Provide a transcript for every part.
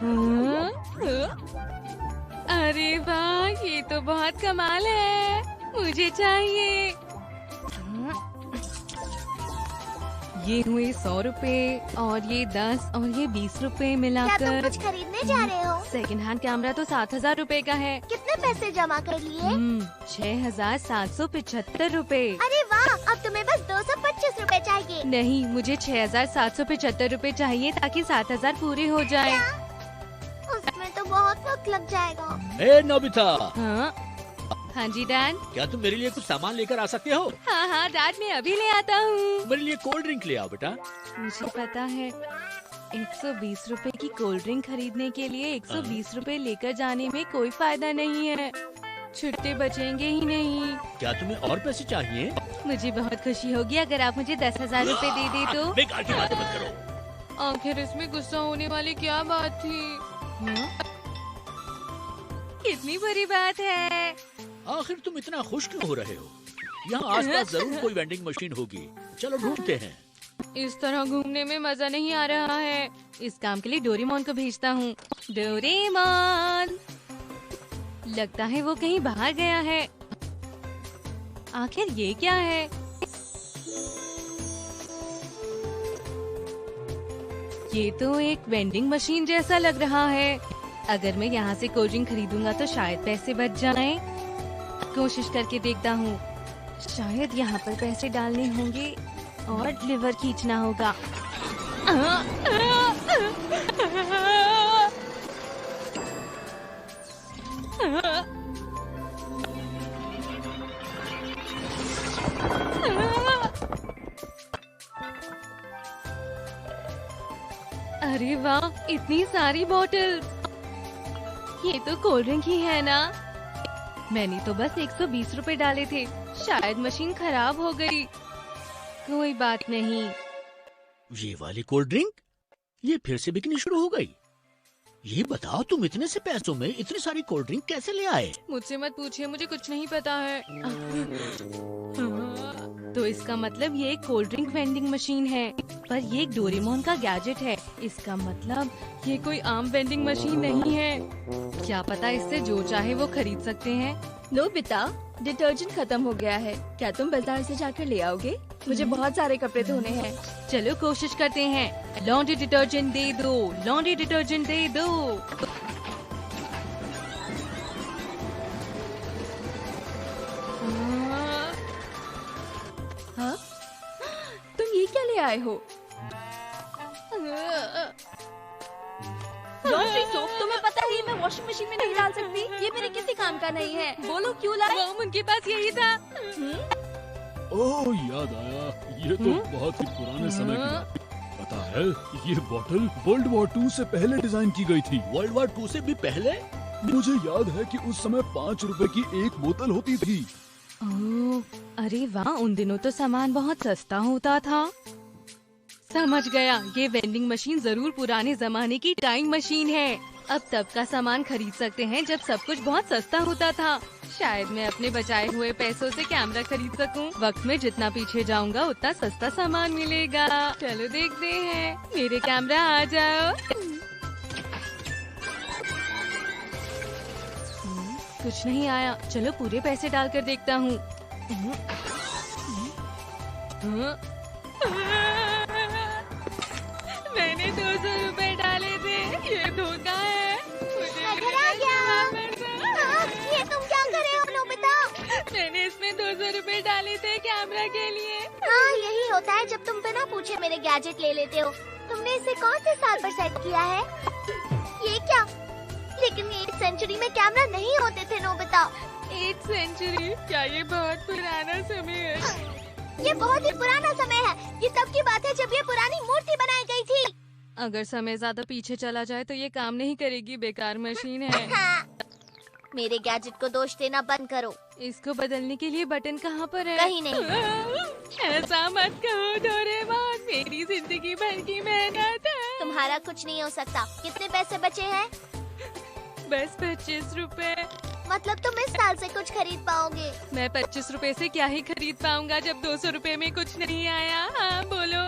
हाँ? अरे वाह, ये तो बहुत कमाल है, मुझे चाहिए। ये हुए 100 रुपए और ये 10 और ये 20 रुपए क्या तुम मिलाकर कुछ खरीदने जा रहे हो? सेकंड हैंड कैमरा तो 7,000 रुपए का है। कितने पैसे जमा कर लिए? 6,775 रुपए। अरे वाह, अब तुम्हें बस 225 रुपए चाहिए। नहीं, मुझे 6,775 रुपए चाहिए ताकि 7,000 पूरे हो जाए। उसमें तो बहुत वक्त लग जाएगा। ए नोबिता, हाँ हाँ जी डैड। क्या तुम मेरे लिए कुछ सामान लेकर आ सकते हो? हाँ हाँ डैड, मैं अभी ले आता हूँ। मेरे लिए कोल्ड ड्रिंक ले आओ बेटा। मुझे पता है, 120 रुपए की कोल्ड ड्रिंक खरीदने के लिए 120 रुपए लेकर जाने में कोई फायदा नहीं है। छुट्टे बचेंगे ही नहीं। क्या तुम्हें और पैसे चाहिए? मुझे बहुत खुशी होगी अगर आप मुझे 10,000 रुपए दे दे तो। बेकार की बातें मत करो। आखिर इसमें गुस्सा होने वाली क्या बात थी? हाँ? कितनी बुरी बात है। आखिर तुम इतना खुश क्यों हो रहे हो? यहाँ आसपास जरूर कोई वेंडिंग मशीन होगी। चलो ढूंढते हैं। इस तरह घूमने में मजा नहीं आ रहा है। इस काम के लिए डोरेमोन को भेजता हूँ। डोरेमोन, लगता है वो कहीं बाहर गया है। आखिर ये क्या है? ये तो एक वेंडिंग मशीन जैसा लग रहा है। अगर मैं यहाँ से कोल्ड ड्रिंक खरीदूंगा तो शायद पैसे बच जाएं। कोशिश करके देखता हूँ। शायद यहाँ पर पैसे डालने होंगे और लिवर खींचना होगा। अरे वाह, इतनी सारी बोतल। ये तो कोल्ड ड्रिंक ही है ना? मैंने तो बस 120 रुपए डाले थे। शायद मशीन खराब हो गई। कोई बात नहीं। ये वाली कोल्ड ड्रिंक ये फिर से बिकनी शुरू हो गई। ये बताओ, तुम इतने से पैसों में इतनी सारी कोल्ड ड्रिंक कैसे ले आए? मुझसे मत पूछिए, मुझे कुछ नहीं पता है। तो इसका मतलब ये एक कोल्ड ड्रिंक वेंडिंग मशीन है, पर ये एक डोरेमोन का गैजेट है। इसका मतलब ये कोई आम वेंडिंग मशीन नहीं है। क्या पता इससे जो चाहे वो खरीद सकते हैं। नोबिता, डिटर्जेंट खत्म हो गया है। क्या तुम बाजार से जाकर ले आओगे? मुझे बहुत सारे कपड़े धोने हैं। चलो कोशिश करते हैं। लॉन्ड्री डिटर्जेंट दे दो, लॉन्ड्री डिटर्जेंट दे दो। हाँ? तुम ये क्या ले आए हो? लॉन्ड्री सोप, तुम्हें पता है मैं वॉशिंग मशीन में नहीं डाल सकती। ये मेरे किसी काम का नहीं है। बोलो क्यों लाए? वो उनके पास यही था। ओह, याद आया। ये तो बहुत ही पुराने समय की बात है। पता है, ये बोतल वर्ल्ड वॉर 2 से पहले डिजाइन की गई थी। वर्ल्ड वॉर 2 से भी पहले? मुझे याद है कि उस समय 5 रुपए की एक बोतल होती थी। ओह, अरे वाह, उन दिनों तो सामान बहुत सस्ता होता था। समझ गया, ये वेंडिंग मशीन जरूर पुराने जमाने की टाइम मशीन है। अब तब का सामान खरीद सकते हैं जब सब कुछ बहुत सस्ता होता था। शायद मैं अपने बचाए हुए पैसों से कैमरा खरीद सकूं। वक्त में जितना पीछे जाऊंगा उतना सस्ता सामान मिलेगा। चलो देखते हैं, मेरे कैमरा आ जाओ। कुछ नहीं आया। चलो पूरे पैसे डालकर देखता हूँ। मैंने 200 रुपए डाले थे। ये धोखा है। घर आ गया। ये तुम क्या कर रहे हो नोबिता? मैंने इसमें 200 रुपए डाले थे कैमरा के लिए। हाँ, यही होता है जब तुम बिना पूछे मेरे गैजेट ले लेते हो। तुमने इसे कौन से साल पर सेट किया है? ये क्या? लेकिन 8th सेंचुरी में कैमरा नहीं होते थे नोबिता। 8th century? क्या ये बहुत पुराना समय है? ये बहुत ही पुराना समय है। ये तब की बात है जब ये पुरानी मूर्ति बनाई गई थी। अगर समय ज्यादा पीछे चला जाए तो ये काम नहीं करेगी। बेकार मशीन है। हाँ। मेरे गैजेट को दोष देना बंद करो। इसको बदलने के लिए बटन कहाँ पर है? कहीं नहीं। ऐसा मत कहो डोरेमोन, मेरी जिंदगी भर की मेहनत है। तुम्हारा कुछ नहीं हो सकता। कितने पैसे बचे हैं? बस 25 रुपए। मतलब तुम इस साल से कुछ खरीद पाओगे? मैं 25 रुपए से क्या ही खरीद पाऊंगा जब 200 रुपए में कुछ नहीं आया। हाँ बोलो।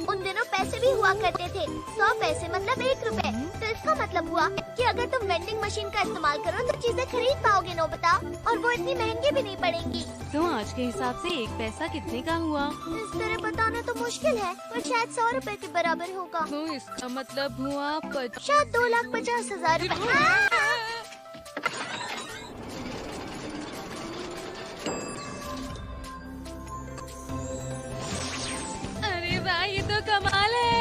उन दिनों पैसे पैसे भी हुआ करते थे। 100 पैसे मतलब 1 रुपए। तो इसका मतलब हुआ कि अगर तुम वेंडिंग मशीन का इस्तेमाल करो तो चीजें खरीद पाओगे नोबिता, और वो इतनी महंगी भी नहीं पड़ेंगी। तो आज के हिसाब से एक पैसा कितने का हुआ? इस तरह बताना तो मुश्किल है, पर शायद 100 रुपए के बराबर होगा। तो इसका मतलब हुआ शायद 2,50,000 रुपए। अरे वाह, ये तो कमाल है।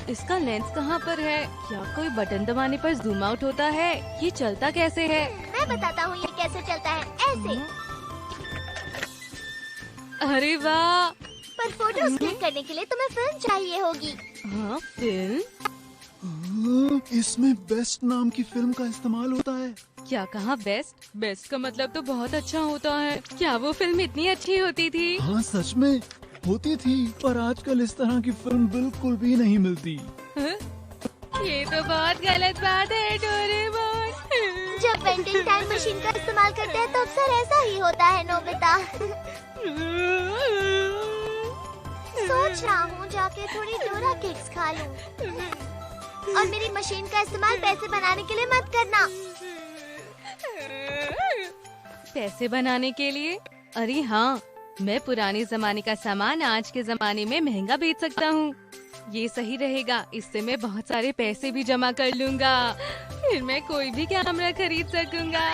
इसका लेंस कहाँ पर है? क्या कोई बटन दबाने पर जूम आउट होता है? ये चलता कैसे है? मैं बताता हूँ ये कैसे चलता है, ऐसे। अरे वाह। पर फोटोज क्लिक करने के लिए तुम्हें फिल्म चाहिए होगी। हाँ, फिल्म? इसमें बेस्ट नाम की फिल्म का इस्तेमाल होता है। क्या कहा बेस्ट? बेस्ट का मतलब तो बहुत अच्छा होता है। क्या वो फिल्म इतनी अच्छी होती थी? हाँ सच में होती थी, पर आजकल इस तरह की फिल्म बिल्कुल भी नहीं मिलती। हाँ? ये तो बहुत गलत बात है डोरेमोन। जब वेंडिंग टाइम मशीन का इस्तेमाल करते हैं तो अक्सर ऐसा ही होता है नोबिता। सोच रहा हूँ जाके थोड़ी डोरा केक्स खा लूँ। और मेरी मशीन का इस्तेमाल पैसे बनाने के लिए मत करना। पैसे बनाने के लिए? अरे हाँ, मैं पुराने जमाने का सामान आज के जमाने में महंगा बेच सकता हूँ। ये सही रहेगा, इससे मैं बहुत सारे पैसे भी जमा कर लूँगा। फिर मैं कोई भी कैमरा खरीद सकूँगा।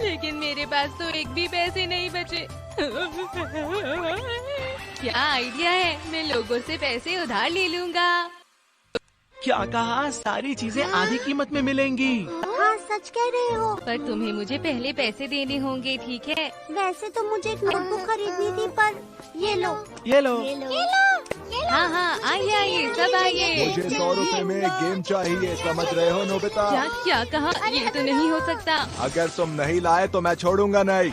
लेकिन मेरे पास तो एक भी पैसे नहीं बचे। क्या आइडिया है, मैं लोगों से पैसे उधार ले लूँगा। क्या कहा? सारी चीजें आधी कीमत में मिलेंगी। हाँ सच कह रहे हो। पर तुम्हें मुझे पहले पैसे देने होंगे, ठीक है? वैसे तो मुझे एक नोटबुक खरीदनी थी, पर ये लो। ये लो। हाँ हाँ, आइए आइए, सब आइए। मुझे 100 रुपए में एक गेम चाहिए, समझ रहे हो नोबिता? क्या क्या कहा? ये तो नहीं हो सकता। अगर तुम नहीं लाए तो मैं छोड़ूंगा नहीं।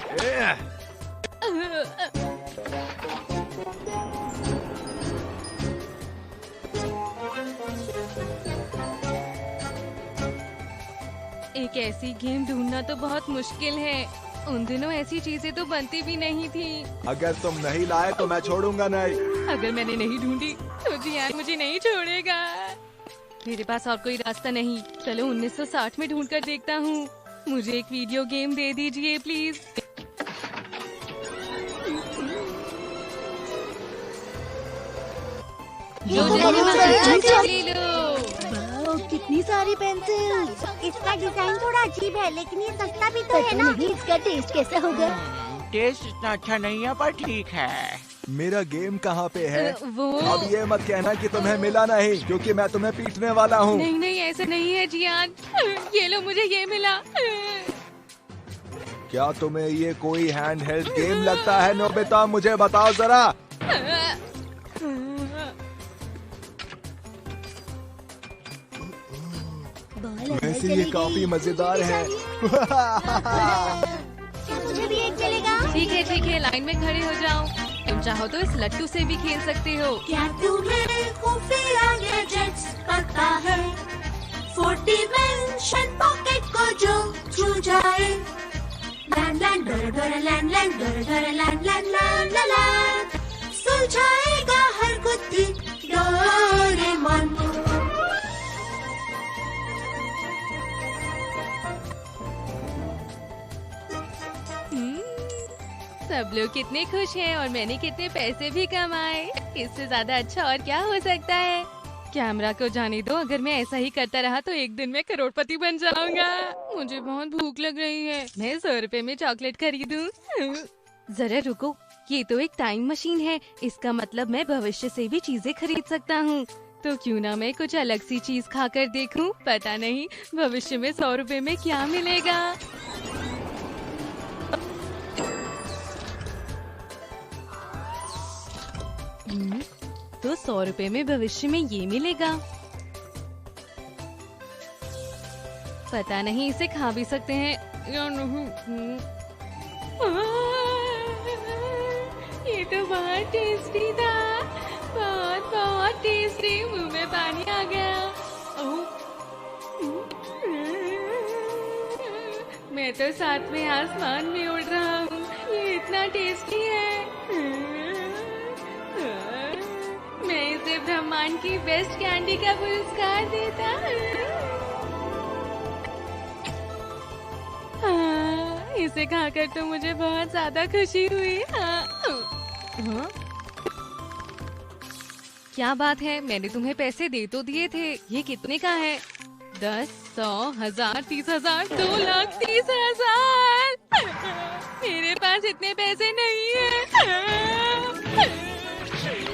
एक ऐसी गेम ढूंढना तो बहुत मुश्किल है। उन दिनों ऐसी चीजें तो बनती भी नहीं थी। अगर तुम नहीं लाए तो मैं छोड़ूंगा नहीं। अगर मैंने नहीं ढूंढी तो जियान मुझे नहीं छोड़ेगा। मेरे पास और कोई रास्ता नहीं। चलो 1960 में ढूंढ कर देखता हूँ। मुझे एक वीडियो गेम दे दीजिए प्लीज। जो ले लो। कितनी सारी पेंसिल। इसका डिजाइन थोड़ा अजीब है, लेकिन ये सस्ता भी तो है ना। इसका टेस्ट कैसा होगा? टेस्ट इतना अच्छा नहीं है, पर ठीक है। मेरा गेम कहाँ पे है? वो अब ये मत कहना कि तुम्हें मिला नहीं, क्योंकि मैं तुम्हें पीटने वाला हूँ। नहीं नहीं, ऐसा नहीं है जियान। ये लो, मुझे ये मिला। क्या तुम्हें ये कोई हैंड हेल्ड गेम लगता है नोबिता? मुझे बताओ जरा। वैसे ये काफी मजेदार है। मुझे भी एक मिलेगा। ठीक है, लाइन में खड़े हो जाओ। तुम चाहो तो इस लट्टू से भी खेल सकते हो। क्या तुम्हें खुफिया गैजेट्स पता है? 4 डिमेंशन पॉकेट को जो छू जाए, लैन लैन डोरा डोरा लैन लैन डोरा डोरा लैन लैन लैन लैन लैन, सुलझाएगा हर गुत्थी डोरेमोन। सब लोग कितने खुश हैं और मैंने कितने पैसे भी कमाए। इससे ज्यादा अच्छा और क्या हो सकता है। कैमरा को जाने दो, अगर मैं ऐसा ही करता रहा तो एक दिन में करोड़पति बन जाऊंगा। मुझे बहुत भूख लग रही है, मैं 100 रुपए में चॉकलेट खरीदूं। जरा रुको, ये तो एक टाइम मशीन है। इसका मतलब मैं भविष्य से भी चीजें खरीद सकता हूँ। तो क्यों ना मैं कुछ अलग सी चीज खाकर देखूं। पता नहीं भविष्य में 100 रुपए में क्या मिलेगा। तो 100 रुपए में भविष्य में ये मिलेगा। पता नहीं इसे खा भी सकते हैं या नहीं। ये तो बहुत टेस्टी था, बहुत बहुत टेस्टी। मुंह में पानी आ गया। मैं तो साथ में आसमान में उड़ रहा हूँ। ये इतना टेस्टी है। मैं इस ब्रह्मांड की बेस्ट कैंडी का पुरस्कार देता। हाँ, इसे खाकर तो मुझे बहुत ज्यादा खुशी हुई। हाँ? क्या बात है, मैंने तुम्हें पैसे दे तो दिए थे, ये कितने का है? 10, 100, 1000, 30,000, 2,30,000। मेरे पास इतने पैसे नहीं है।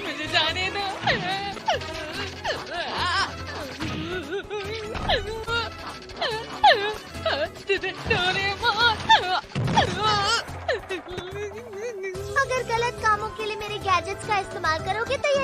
मुझे जाने दो। अगर गलत कामों के लिए मेरे गैजेट्स का इस्तेमाल करोगे तो यही